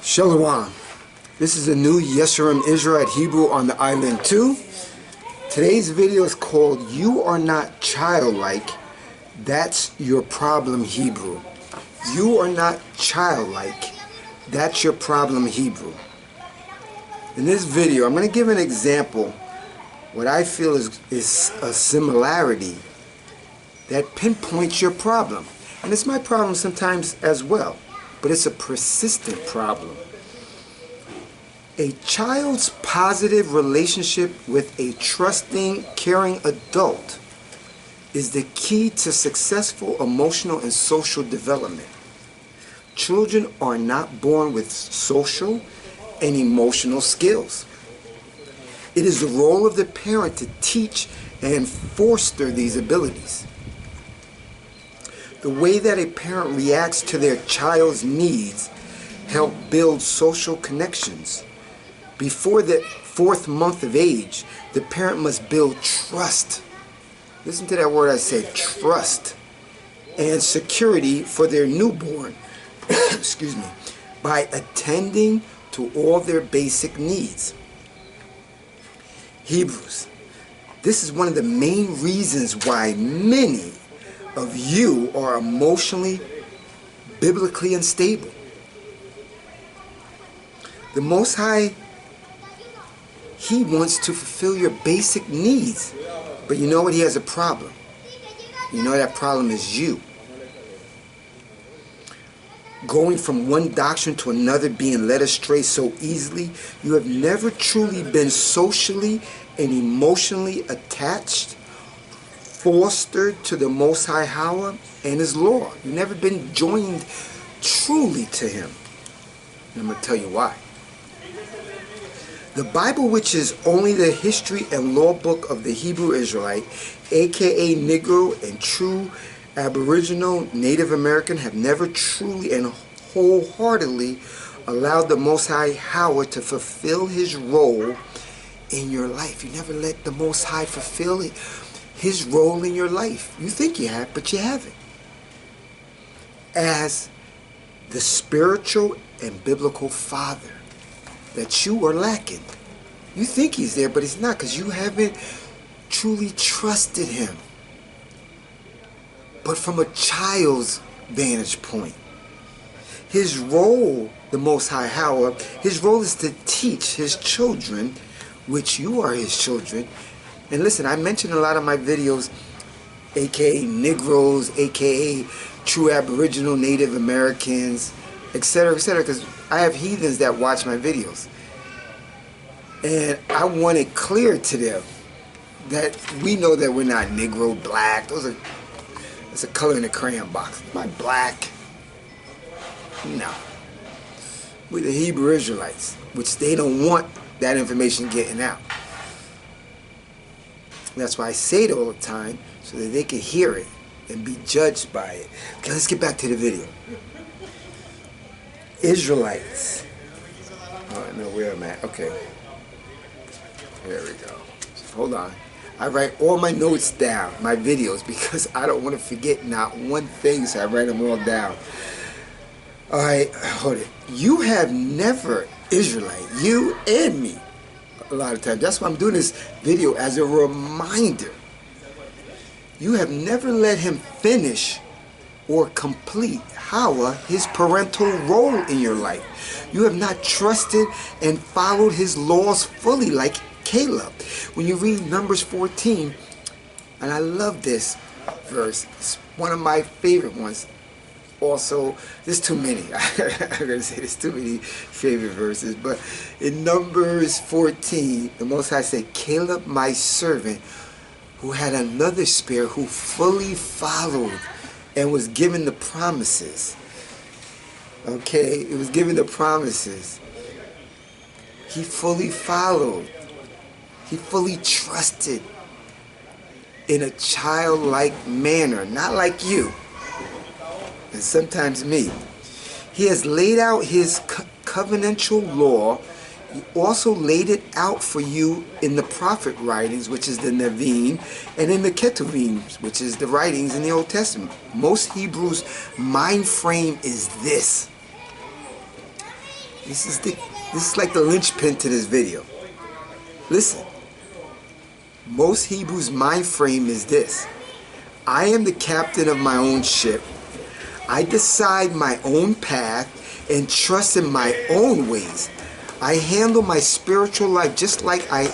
Shalom. This is a new Yeshurim Israelite Hebrew on the island too. Today's video is called You Are Not Childlike, That's Your Problem Hebrew. You are not childlike, that's your problem Hebrew. In this video, I'm going to give an example, what I feel is a similarity that pinpoints your problem. And it's my problem sometimes as well, but it's a persistent problem. A child's positive relationship with a trusting, caring adult is the key to successful emotional and social development. Children are not born with social and emotional skills. It is the role of the parent to teach and foster these abilities. The way that a parent reacts to their child's needs help build social connections. Before the 4th month of age, the parent must build trust. Listen to that word I said, trust, and security for their newborn, excuse me, by attending to all their basic needs. Hebrews, this is one of the main reasons why many of you are emotionally, biblically unstable. The Most High, He wants to fulfill your basic needs. But you know what? He has a problem. You know that problem is you. Going from one doctrine to another, being led astray so easily, you have never truly been socially and emotionally attached, fostered to the Most High Yahweh and His law. You've never been joined truly to Him. And I'm going to tell you why. The Bible, which is only the history and law book of the Hebrew Israelite, aka Negro and true Aboriginal Native American, have never truly and wholeheartedly allowed the Most High Yahweh to fulfill His role in your life. You never let the Most High fulfill His role in your life. You think you have, but you haven't. As the spiritual and biblical father that you are lacking. You think He's there, but He's not, because you haven't truly trusted Him. But from a child's vantage point, His role, the Most High Yahweh, His role is to teach His children, which you are His children. And listen, I mentioned in a lot of my videos, aka Negroes, aka true Aboriginal Native Americans, etc., because I have heathens that watch my videos. And I want it clear to them that we know that we're not Negro, black. That's a color in the crayon box. Am I black? No. We're the Hebrew Israelites, which they don't want that information getting out. That's why I say it all the time, so that they can hear it and be judged by it. Okay, let's get back to the video. Israelites. Oh, I know where I'm at. Okay. There we go. Hold on. I write all my notes down, my videos, because I don't want to forget not one thing, so I write them all down. Alright, hold it. You have never, Israelite, you and me, a lot of times. That's why I'm doing this video as a reminder. You have never let Him finish or complete His parental role in your life. You have not trusted and followed His laws fully like Caleb. When you read Numbers 14, and I love this verse, it's one of my favorite ones. Also, there's too many. I'm going to say there's too many favorite verses, but in Numbers 14, the Most High said, Caleb, my servant, who had another spirit, who fully followed and was given the promises. Okay, it was given the promises. He fully followed. He fully trusted in a childlike manner, not like you, and sometimes me. He has laid out His covenantal law. He also laid it out for you in the prophet writings, which is the Nevi'im, and in the Ketuvim, which is the writings in the Old Testament. Most Hebrews' mind frame is this. This is like the linchpin to this video. Listen, most Hebrews' mind frame is this: I am the captain of my own ship. I decide my own path and trust in my own ways. I handle my spiritual life just like I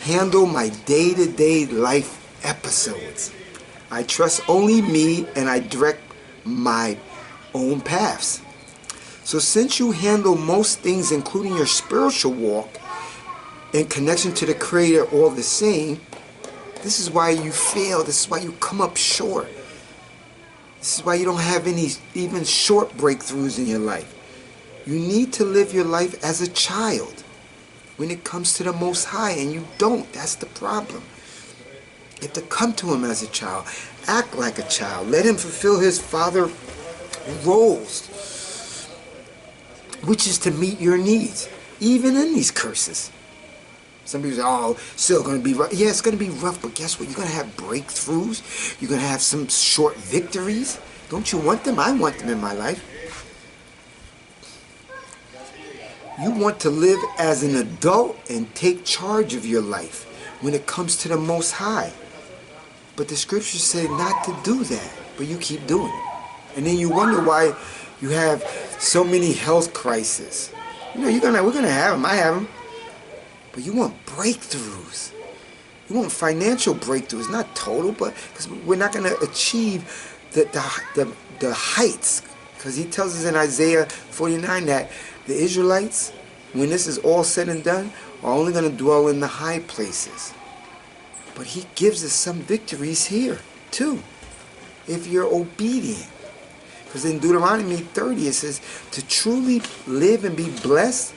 handle my day-to-day life episodes. I trust only me and I direct my own paths. So since you handle most things, including your spiritual walk in connection to the Creator, all the same, this is why you fail. This is why you come up short. This is why you don't have any even short breakthroughs in your life. You need to live your life as a child when it comes to the Most High, and you don't. That's the problem. You have to come to Him as a child. Act like a child. Let Him fulfill His father roles, which is to meet your needs, even in these curses. Some people say, oh, still going to be rough. Yeah, it's going to be rough, but guess what? You're going to have breakthroughs. You're going to have some short victories. Don't you want them? I want them in my life. You want to live as an adult and take charge of your life when it comes to the Most High. But the scriptures say not to do that, but you keep doing it. And then you wonder why you have so many health crises. You know, we're gonna have them. I have them. But you want breakthroughs. You want financial breakthroughs, not total, but because we're not going to achieve the heights. Because He tells us in Isaiah 49 that the Israelites, when this is all said and done, are only going to dwell in the high places. But He gives us some victories here, too, if you're obedient. Because in Deuteronomy 30 it says, to truly live and be blessed,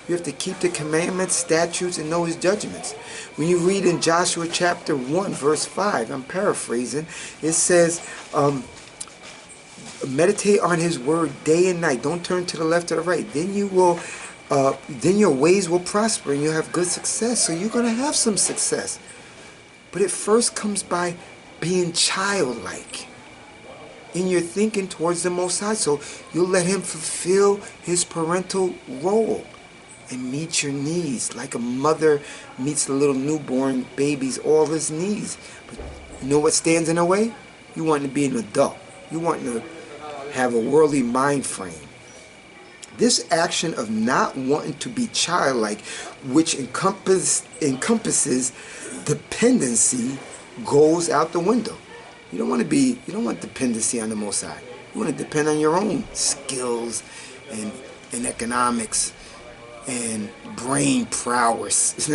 you have to keep the commandments, statutes, and know His judgments. When you read in Joshua chapter 1, verse 5, I'm paraphrasing, it says, meditate on His word day and night. Don't turn to the left or the right. Then then your ways will prosper and you'll have good success. So you're going to have some success. But it first comes by being childlike in your thinking towards the Most High. So you'll let Him fulfill His parental role and meet your needs like a mother meets the little newborn baby's all his needs. But you know what stands in the way? You want to be an adult. You want to have a worldly mind frame. This action of not wanting to be childlike, which encompasses dependency, goes out the window. You don't want dependency on the Most High. You want to depend on your own skills and economics and brain prowess.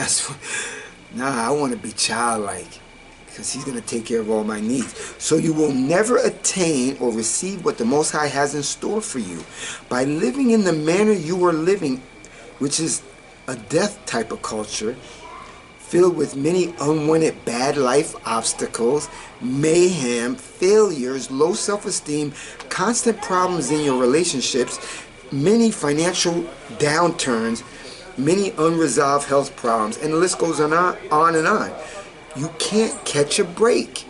Nah, I want to be childlike because He's going to take care of all my needs. So you will never attain or receive what the Most High has in store for you by living in the manner you are living, which is a death type of culture filled with many unwanted bad life obstacles, mayhem, failures, low self-esteem, constant problems in your relationships, many financial downturns, many unresolved health problems, and the list goes on and on. You can't catch a break.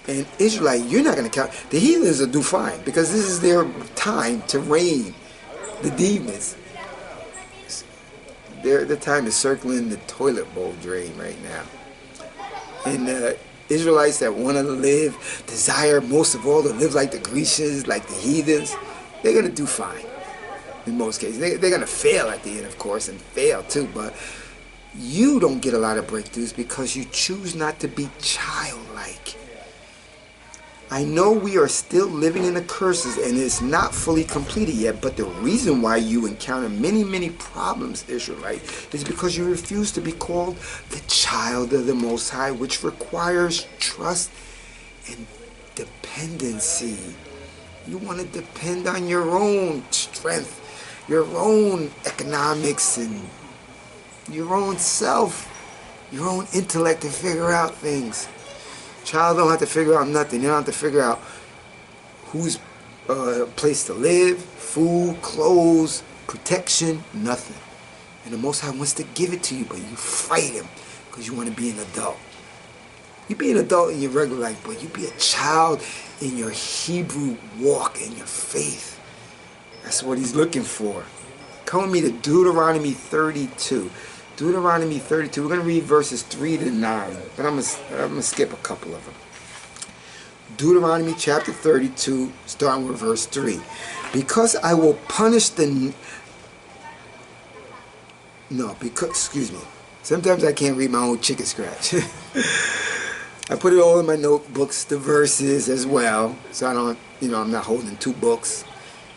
And Israelite, you're not going to count. The heathens will do fine because this is their time to reign the demons. The time is circling the toilet bowl drain right now. And the Israelites that want to live, desire most of all to live like the Grecians, like the heathens, they're going to do fine. In most cases. They're going to fail at the end, of course, and fail too, but you don't get a lot of breakthroughs because you choose not to be childlike. I know we are still living in the curses and it's not fully completed yet, but the reason why you encounter many, many problems, Israelite, is because you refuse to be called the child of the Most High, which requires trust and dependency. You want to depend on your own strength, your own economics, and your own self, your own intellect to figure out things. Child don't have to figure out nothing. You don't have to figure out who's place to live, food, clothes, protection, nothing. And the Most High wants to give it to you, but you fight Him because you want to be an adult. You be an adult in your regular life, but you be a child in your Hebrew walk, in your faith. That's what He's looking for. Come with me to Deuteronomy 32. Deuteronomy 32. We're going to read verses 3 to 9. But I'm going to skip a couple of them. Deuteronomy chapter 32, starting with verse 3. Because I will punish the... No, because... Excuse me. Sometimes I can't read my own chicken scratch. I put it all in my notebooks, the verses as well. So I don't, I'm not holding two books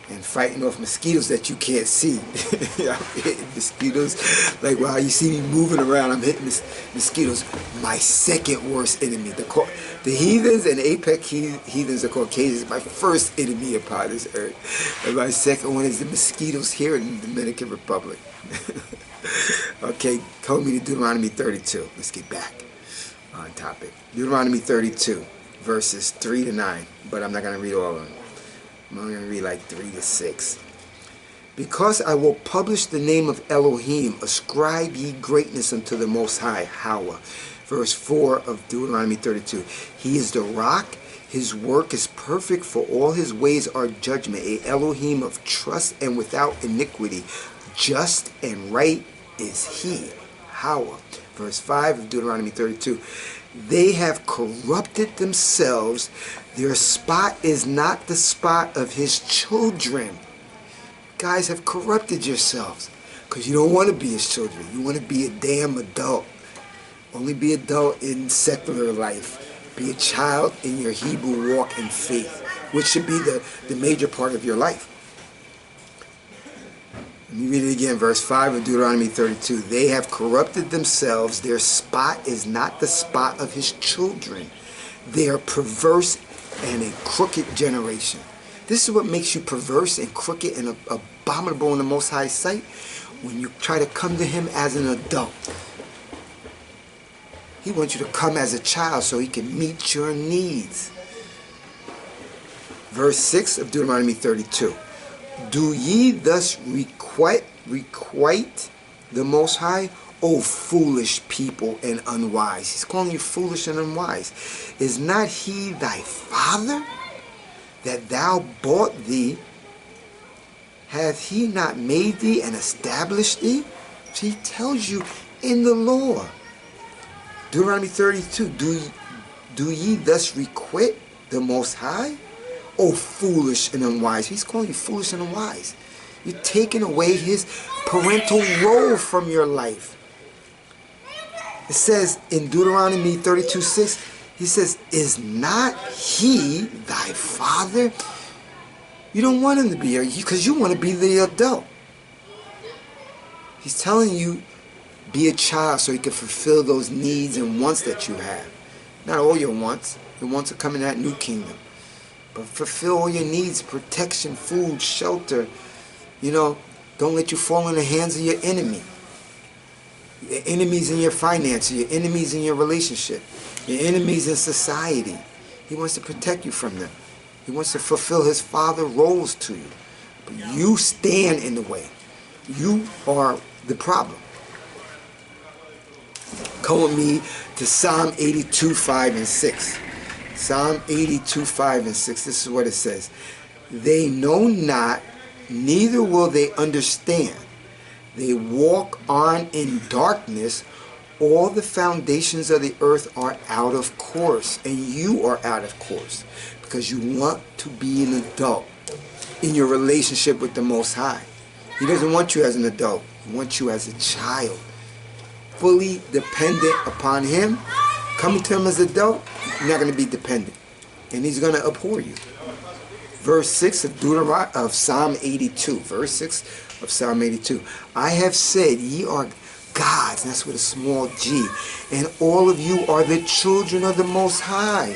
and fighting off mosquitoes that you can't see. I'm hitting mosquitoes. Like, while you see me moving around, I'm hitting mosquitoes. My second worst enemy. The heathens and I.S.U.P.K heathens, the Caucasians, my first enemy upon this earth. And my second one is the mosquitoes here in the Dominican Republic. Okay, come with me to Deuteronomy 32. Let's get back on topic. Deuteronomy 32, verses 3 to 9. But I'm not going to read all of them. I'm only going to read like 3 to 6. Because I will publish the name of Elohim, ascribe ye greatness unto the Most High. Hawa. Verse 4 of Deuteronomy 32. He is the rock. His work is perfect, for all his ways are judgment. A Elohim of trust and without iniquity. Just and right is he. Hawa. Verse 5 of Deuteronomy 32. They have corrupted themselves. Their spot is not the spot of his children. Guys have corrupted yourselves because you don't want to be his children. You want to be a damn adult. Only be adult in secular life. Be a child in your Hebrew walk in faith, which should be the major part of your life. Let me read it again, verse 5 of Deuteronomy 32. They have corrupted themselves. Their spot is not the spot of his children. They are perverse and a crooked generation. This is what makes you perverse and crooked and abominable in the Most High's sight, when you try to come to him as an adult. He wants you to come as a child so he can meet your needs. Verse 6 of Deuteronomy 32. Do ye thus requite the Most High, O foolish people and unwise? He's calling you foolish and unwise. Is not he thy father, that thou bought thee? Hath he not made thee and established thee? So he tells you in the law. Deuteronomy 32. Do ye thus requite the Most High? Oh, foolish and unwise. He's calling you foolish and unwise. You're taking away his parental role from your life. It says in Deuteronomy 32:6, he says, is not he thy father? You don't want him to be here because you want to be the adult. He's telling you, be a child so you can fulfill those needs and wants that you have. Not all your wants. Your wants are coming in that new kingdom. But fulfill all your needs, protection, food, shelter. Don't let you fall in the hands of your enemy. Your enemies in your finances, your enemies in your relationship, your enemies in society. He wants to protect you from them. He wants to fulfill his father roles to you. But you stand in the way. You are the problem. Come with me to Psalm 82, 5 and 6. Psalm 82, 5 and 6. This is what it says. They know not, neither will they understand. They walk on in darkness. All the foundations of the earth are out of course. And you are out of course. Because you want to be an adult in your relationship with the Most High. He doesn't want you as an adult. He wants you as a child. Fully dependent upon him. Coming to him as an adult, you're not going to be dependent. And he's going to abhor you. Verse 6 of Psalm 82. Verse 6 of Psalm 82. I have said, ye are gods, and that's with a small g, and all of you are the children of the Most High.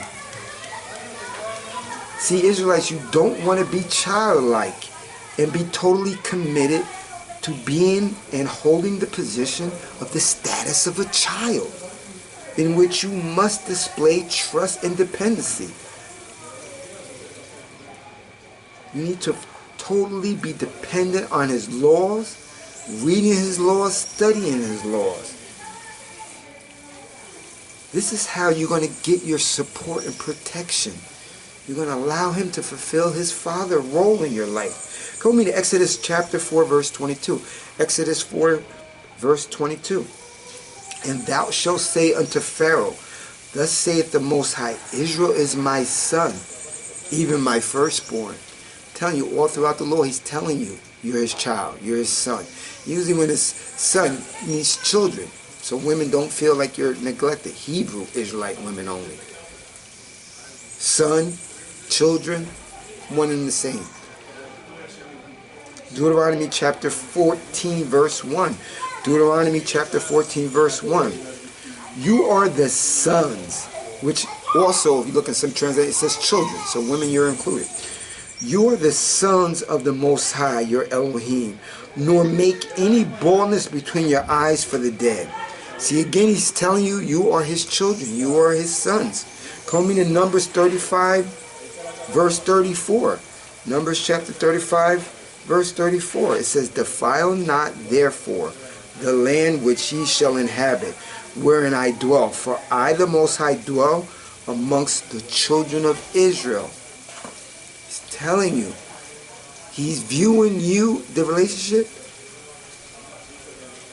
See, Israelites, you don't want to be childlike and be totally committed to being and holding the position of the status of a child, in which you must display trust and dependency. You need to totally be dependent on his laws, reading his laws, studying his laws. This is how you're going to get your support and protection. You're going to allow him to fulfill his father role in your life. Go with me to Exodus chapter 4, verse 22. Exodus 4, verse 22. And thou shalt say unto Pharaoh, thus saith the Most High, Israel is my son, even my firstborn. I'm telling you, all throughout the law, he's telling you, you're his child, you're his son. Usually when his son means children, so women don't feel like you're neglected. Hebrew Israelite women only. Son, children, one and the same. Deuteronomy chapter 14, verse 1. Deuteronomy chapter 14, verse 1. You are the sons, which also, if you look in some translations, it says children, so women, you're included. You are the sons of the Most High, your Elohim, nor make any baldness between your eyes for the dead. See, again, he's telling you, you are his children, you are his sons. Call me to Numbers 35, verse 34. Numbers chapter 35, verse 34. It says, defile not therefore the land which ye shall inhabit, wherein I dwell. For I, the Most High, dwell amongst the children of Israel. He's telling you. He's viewing you, the relationship,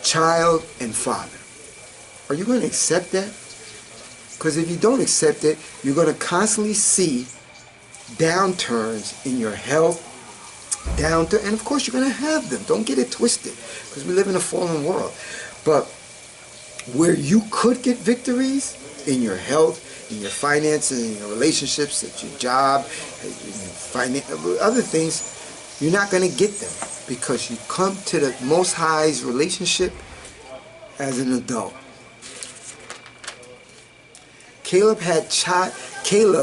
child and father. Are you going to accept that? Because if you don't accept it, you're going to constantly see downturns in your health, and of course you're going to have them. Don't get it twisted, because we live in a fallen world. But where you could get victories in your health, in your finances, in your relationships, at your job, other things, you're not going to get them because you come to the Most High's relationship as an adult. Caleb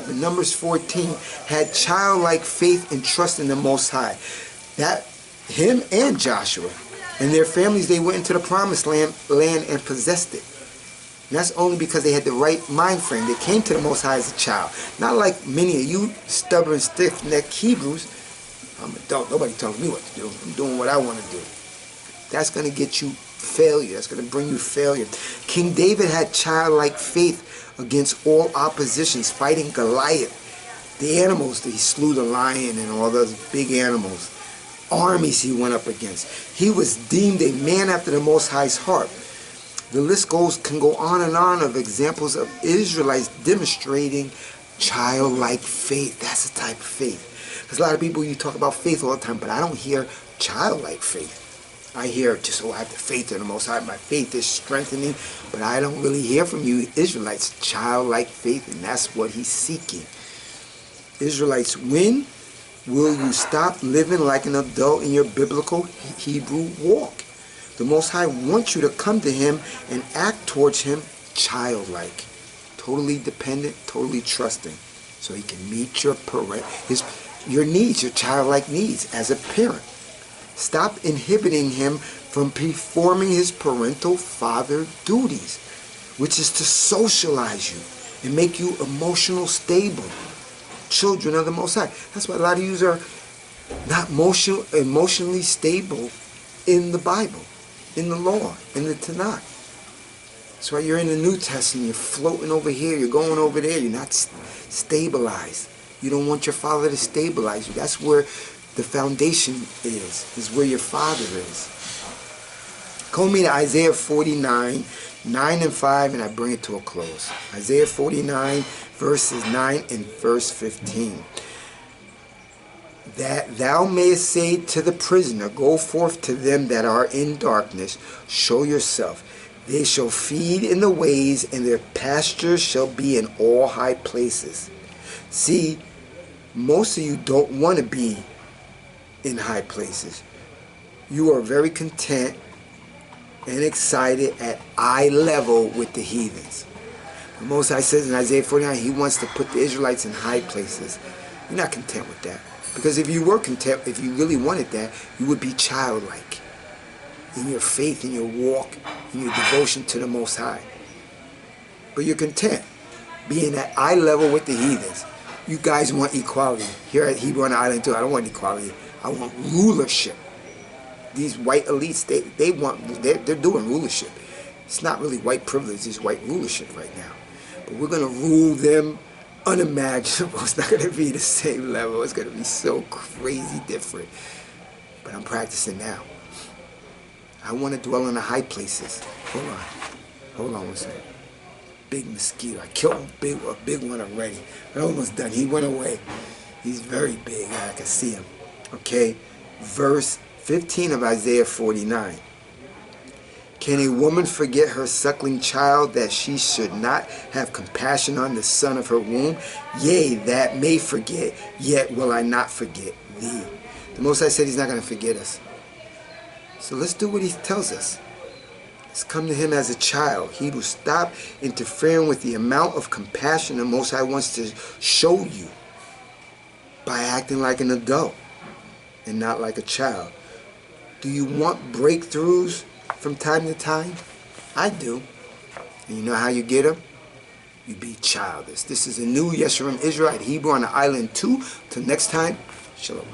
in Numbers 14 had childlike faith and trust in the Most High. That him and Joshua and their families, they went into the promised land and possessed it. And that's only because they had the right mind frame. They came to the Most High as a child. Not like many of you stubborn, stiff-necked Hebrews. I'm an adult. Nobody tells me what to do. I'm doing what I want to do. That's going to get you failure. That's going to bring you failure. King David had childlike faith against all oppositions, fighting Goliath. The animals that he slew, the lion and all those big animals. Armies he went up against. He was deemed a man after the Most High's heart. The list can go on and on of examples of Israelites demonstrating childlike faith. That's the type of faith. There's a lot of people, you talk about faith all the time, but I don't hear childlike faith. I hear just, I have the faith in the Most High. My faith is strengthening, but I don't really hear from you Israelites childlike faith, and that's what he's seeking. Israelites, when will you stop living like an adult in your biblical Hebrew walk? The Most High wants you to come to him and act towards him childlike, totally dependent, totally trusting, so he can meet your needs, your childlike needs as a parent. Stop inhibiting him from performing his parental father duties, which is to socialize you and make you emotional stable. Children of the Most High. That's why a lot of you are not emotionally stable in the Bible, in the law, in the Tanakh. That's why you're in the New Testament. You're floating over here. You're going over there. You're not stabilized. You don't want your father to stabilize you. That's where the foundation is where your father is. Call me to Isaiah 49, 9 and 5, and I bring it to a close. Isaiah 49, verses 9 and verse 15. That thou mayest say to the prisoner, go forth to them that are in darkness, show yourself. They shall feed in the ways, and their pastures shall be in all high places. See, most of you don't want to be in high places. You are very content and excited at eye level with the heathens. The Most High says in Isaiah 49, he wants to put the Israelites in high places. You're not content with that. Because if you were content, if you really wanted that, you would be childlike in your faith, in your walk, in your devotion to the Most High. But you're content being at eye level with the heathens. You guys want equality. Here at Hebrew on the Island too, I don't want equality. I want rulership. These white elites, they're doing rulership. It's not really white privilege, it's white rulership right now. But we're going to rule them unimaginable. It's not going to be the same level. It's going to be so crazy different. But I'm practicing now. I want to dwell in the high places. Hold on. Hold on one second. Big mosquito. I killed a big one already. I'm almost done. He went away. He's very big. I can see him. Okay. Verse 15 of Isaiah 49. Can a woman forget her suckling child, that she should not have compassion on the son of her womb? Yea, that may forget, yet will I not forget thee. The Most High said he's not going to forget us. So let's do what he tells us. Let's come to him as a child. He will stop interfering with the amount of compassion the Most High wants to show you by acting like an adult and not like a child. Do you want breakthroughs from time to time? I do. And you know how you get them? You be childish. This is a new Yeshurun Israelite Hebrew on the Island 2. Till next time, shalom.